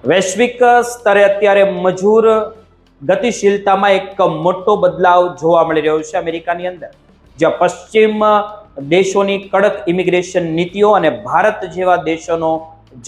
વૈશ્વિક સ્તરે અત્યારે મજૂર ગતિશીલતામાં એક મોટો બદલાવ જોવા મળી રહ્યો છે અમેરિકાની અંદર, જ્યાં પશ્ચિમ દેશોની કડક ઇમિગ્રેશન નીતિઓ અને ભારત જેવા દેશોનો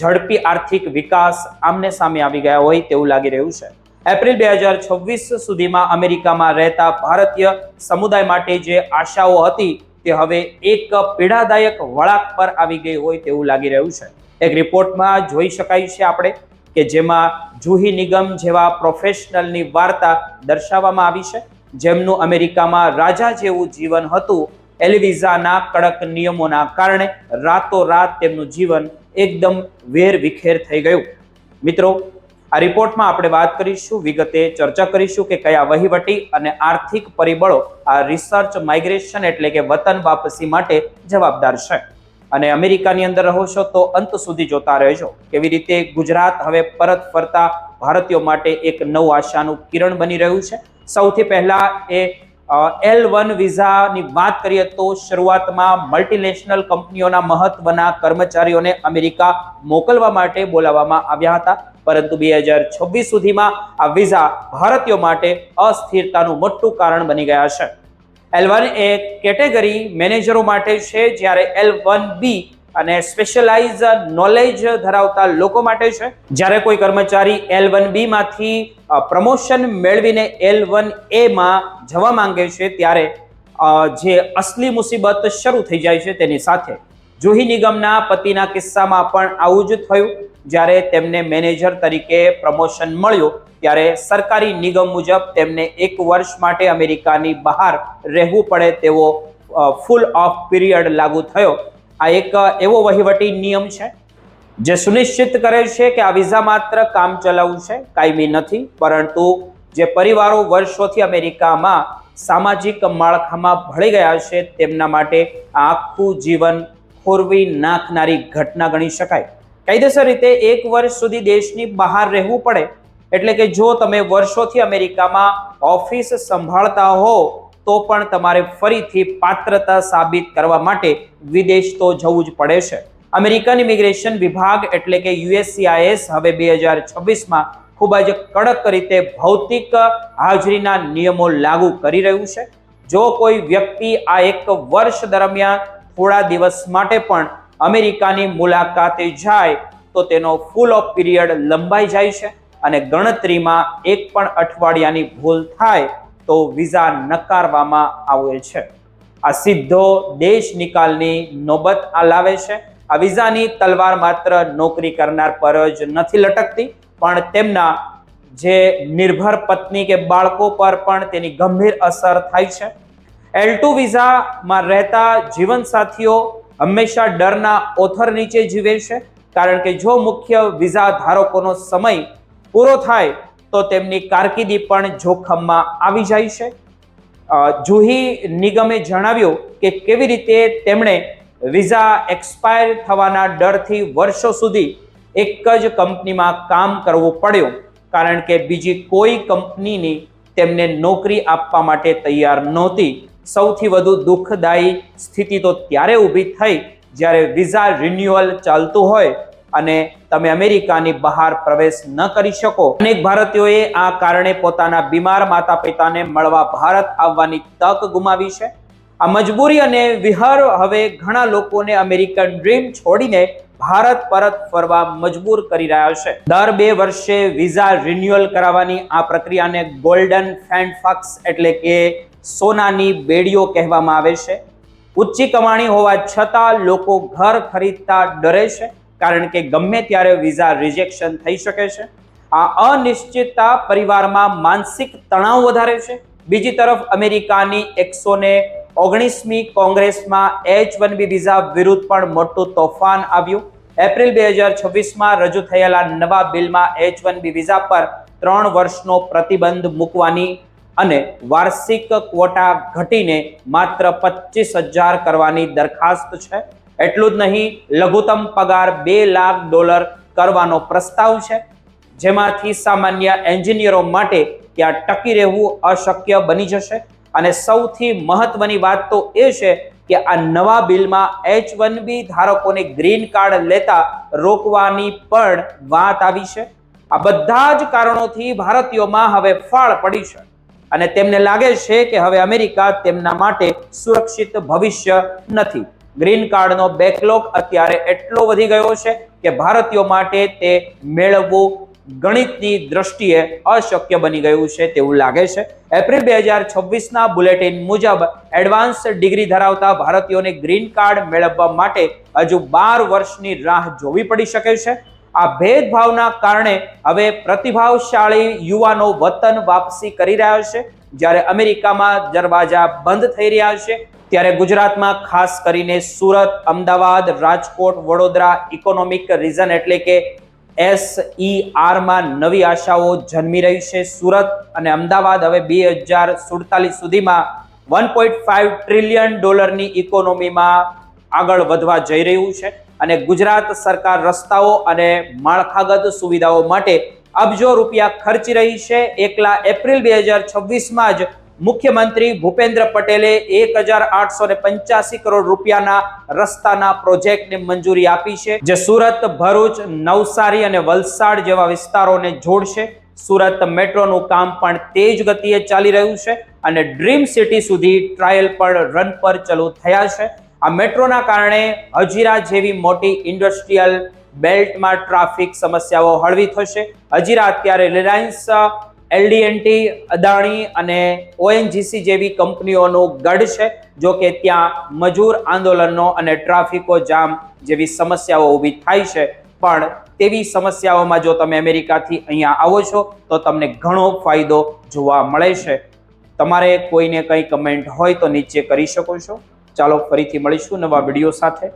ઝડપી આર્થિક વિકાસ આમને સામે આવી ગયા હોય તેવું લાગી રહ્યું છે. એપ્રિલ 2026 સુધીમાં અમેરિકામાં રહેતા ભારતીય સમુદાય માટે જે આશાઓ હતી તે હવે એક પીડાદાયક વળાંક પર આવી ગઈ હોય તેવું લાગી રહ્યું છે. એક રિપોર્ટમાં જોઈ શકાય છે આપણે કે જેમાં જુહી નિગમ જેવા પ્રોફેશનલની વાર્તા દર્શાવવામાં આવી છે, જેમનું અમેરિકામાં રાજા જેવું જીવન હતું. એલવિઝાના કડક નિયમોના કારણે રાતોરાત તેમનું જીવન એકદમ વેરવિખેર થઈ ગયું. મિત્રો, આ રિપોર્ટમાં આપણે વાત કરીશું, વિગતે ચર્ચા કરીશું કે કયા વહીવટી અને આર્થિક પરિબળો આ રિસર્ચ માઇગ્રેશન એટલે કે વતન વાપસી માટે જવાબદાર છે. અને અમેરિકાની અંદર રહો છો તો અંત સુધી જોતા રહેજો. કેવી રીતે ગુજરાત હવે પરત ફરતા ભારતીયો માટે એક નવું આશાનું કિરણ બની રહ્યું છે. સૌથી પહેલા એ L1 વિઝાની વાત કરીએ તો શરૂઆતમાં મલ્ટીનેશનલ કંપનીઓના મહત્વના કર્મચારીઓને અમેરિકા મોકલવા માટે બોલાવવામાં આવ્યા હતા, પરંતુ 2026 સુધીમાં આ વિઝા ભારતીયો માટે અસ્થિરતાનું મોટું કારણ બની ગયા છે. L1 એ કેટેગરી મેનેજરો માટે છે, જ્યારે L1B અને સ્પેશિયલાઇઝ નોલેજ ધરાવતા લોકો માટે છે. જ્યારે કોઈ કર્મચારી L1B માંથી પ્રમોશન મેળવીને L1A માં જવા માંગે છે, ત્યારે જે અસલી મુસીબત શરૂ થઈ જાય છે તેની સાથે. જુહી નિગમના પતિના કિસ્સામાં પણ આવું જ થયું. જ્યારે તેમને મેનેજર તરીકે પ્રમોશન મળ્યું ત્યારે સરકારી નિગમ મુજબ તેમને 1 વર્ષ માટે અમેરિકાની બહાર રહેવું પડે તેવો ફૂલ ઓફ પીરિયડ લાગુ થયો. આ એક એવો વહીવટી નિયમ છે જે સુનિશ્ચિત કરે છે કે આ વિઝા માત્ર કામ ચલાવવું છે, કાયમી નથી. પરંતુ જે પરિવારો વર્ષોથી અમેરિકામાં સામાજિક માળખામાં ભળી ગયા છે તેમના માટે આ આખું જીવન ખોરવી નાખનારી ઘટના ગણી શકાય. કાયદેસર રીતે 1 વર્ષ સુધી દેશની બહાર રહેવું પડે એટલે કે જો તમે વર્ષોથી અમેરિકામાં ઓફિસ સંભાળતા હો તો પણ તમારે ફરીથી પાત્રતા સાબિત કરવા માટે વિદેશ તો જવું જ પડે છે. અમેરિકન ઇમિગ્રેશન વિભાગ એટલે કે USCIS હવે 2026માં ખૂબ જ કડક રીતે ભૌતિક હાજરીના નિયમો લાગુ કરી રહ્યું છે. જો કોઈ વ્યક્તિ આ 1 વર્ષ દરમિયાન થોડા દિવસ માટે પણ અમેરિકાની મુલાકાતે જાય તો તેનો ફૂલ ઓફ પીરિયડ લંબાઈ જાય છે અને ગણતરીમાં 1 પણ અઠવાડિયાની ભૂલ થાય તો વિઝા નકારવામાં આવે છે. આ સીધો દેશ નિકાલની નોબત લાવે છે. આ વિઝાની તલવાર માત્ર નોકરી કરનાર પર જ નથી લટકતી, પણ તેમના જે નિર્ભર પત્ની કે બાળકો પર પણ તેની ગંભીર અસર થાય છે. L2 વિઝામાં રહેતા જીવનસાથીઓ હંમેશા ડરના ઓથર નીચે જીવે છે, કારણ કે જો મુખ્ય વિઝા ધારકોનો સમય પૂરો થાય તો તેમની કારકિર્દી પણ જોખમમાં આવી જાય છે. જુહી નિગમે જણાવ્યું કે કેવી રીતે તેમણે વિઝા એક્સપાયર થવાના ડરથી વર્ષો સુધી એક જ કંપનીમાં કામ કરવું પડ્યું, કારણ કે બીજી કોઈ કંપનીની તેમને નોકરી આપવા માટે તૈયાર નહોતી. સૌથી વધુ દુઃખદાયી સ્થિતિ તો ત્યારે ઊભી થઈ જ્યારે વિઝા રિન્યુઅલ ચાલતું હોય અને તમે અમેરિકાની બહાર પ્રવેશ ન કરી શકો. અનેક ભારતીયોએ આ કારણે પોતાના બીમાર માતા પિતાને મળવા ભારત આવવાની તક ગુમાવી છે. આ મજબૂરી અને વિહર હવે ઘણા લોકોને અમેરિકન ડ્રીમ છોડીને ભારત પરત ફરવા મજબૂર કરી રહ્યા છે. દર 2 વર્ષે વિઝા રિન્યુઅલ કરાવવાની આ પ્રક્રિયાને ગોલ્ડન હેન્ડફક્સ એટલે કે સોનાની બેડીઓ કહેવામાં આવે છે. ઊંચી કમાણી હોવા છતાં લોકો ઘર ખરીદતા ડરે છે, કારણ કે ગમે ત્યારે વિઝા રિજેક્શન થઈ શકે છે. આ અનિશ્ચિતતા પરિવારમાં માનસિક તણાવ વધારે છે. બીજી તરફ અમેરિકાની 119મી કોંગ્રેસમાં H1B વિઝા વિરુદ્ધ પણ મોટું તોફાન આવ્યું. એપ્રિલ 2026માં રજૂ થયેલા નવા બિલમાં H1B વિઝા પર 3 વર્ષનો પ્રતિબંધ મૂકવાની અને વાર્ષિક ક્વોટા ઘટીને માત્ર 25,000 કરવાની દરખાસ્ત છે. એટલું જ નહીં, લઘુત્તમ પગાર $2 લાખ કરવાનો પ્રસ્તાવ છે, જેમાંથી સામાન્ય એન્જિનિયરો માટે ત્યાં ટકી રહેવું અશક્ય બની જશે. અને સૌથી મહત્વની વાત તો એ છે કે આ નવા બિલમાં H1B ધારકોને ગ્રીન કાર્ડ લેતા રોકવાની પણ વાત આવી છે. આ બધા જ કારણોથી ભારતીયોમાં હવે ફાળ પડી છે અને તેમને લાગે છે કે હવે અમેરિકા તેમના માટે સુરક્ષિત ભવિષ્ય નથી. ગ્રીન કાર્ડનો બેકલોગ અત્યારે એટલો વધી ગયો છે કે ભારતીયો માટે તે મેળવવું ગણિતની દ્રષ્ટિએ અશક્ય બની ગયું છે તેવું લાગે છે. એપ્રિલ 2026ના બુલેટિન મુજબ એડવાન્સ ડિગ્રી ધરાવતા ભારતીયોને ગ્રીન કાર્ડ મેળવવા માટે હજુ 12 વર્ષની રાહ જોવી પડી શકે છે. આ ભેદભાવના કારણે હવે પ્રતિભાશાળી યુવાનો વતન વાપસી કરી રહ્યા છે. જ્યારે અમેરિકામાં દરવાજા બંધ થઈ રહ્યા છે ત્યારે ગુજરાતમાં ખાસ કરીને સુરત, અમદાવાદ, રાજકોટ, વડોદરા ઇકોનોમિક રીઝન એટલે કે SER માં નવી આશાઓ જન્મી રહી છે. સુરત અને અમદાવાદ હવે 2047 સુધીમાં $1.5 ટ્રિલિયન ઇકોનોમીમાં આગળ વધવા જઈ રહ્યું છે અને ગુજરાત સરકાર રસ્તાઓ અને માળખાગત સુવિધાઓ માટે અબજો રૂપિયા ખર્ચી રહી છે. એકલા એપ્રિલ 2026માં જ મુખ્યમંત્રી ભૂપેન્દ્ર પટેલે 1885 કરોડ રૂપિયાના રસ્તાના પ્રોજેક્ટને મંજૂરી આપી છે, જે સુરત, ભરૂચ, નવસારી અને વલસાડ જેવા વિસ્તારોને જોડશે. સુરત મેટ્રોનું કામ પણ તેજ ગતિએ ચાલી રહ્યું છે અને ડ્રીમ સિટી સુધી ટ્રાયલ પણ રન પર ચાલુ થયા છે. આ મેટ્રોના કારણે હજીરા જેવી મોટી ઇન્ડસ્ટ્રીયલ બેલ્ટમાં ટ્રાફિક સમસ્યાઓ હળવી થશે. હજીરા અત્યારે રિલાયન્સ, LD&T, અદાણી અને ONGC જેવી કંપનીઓનું ગઢ છે. જો કે ત્યાં મજૂર આંદોલનો અને ટ્રાફિકો જામ જેવી સમસ્યાઓ ઊભી થાય છે, પણ તેવી સમસ્યાઓમાં જો તમે અમેરિકાથી અહીંયા આવો છો તો તમને ઘણો ફાયદો જોવા મળે છે. તમારે કોઈને કંઈ કમેન્ટ હોય તો નીચે કરી શકો છો. ચાલો ફરીથી મળીશું નવા વિડીયો સાથે.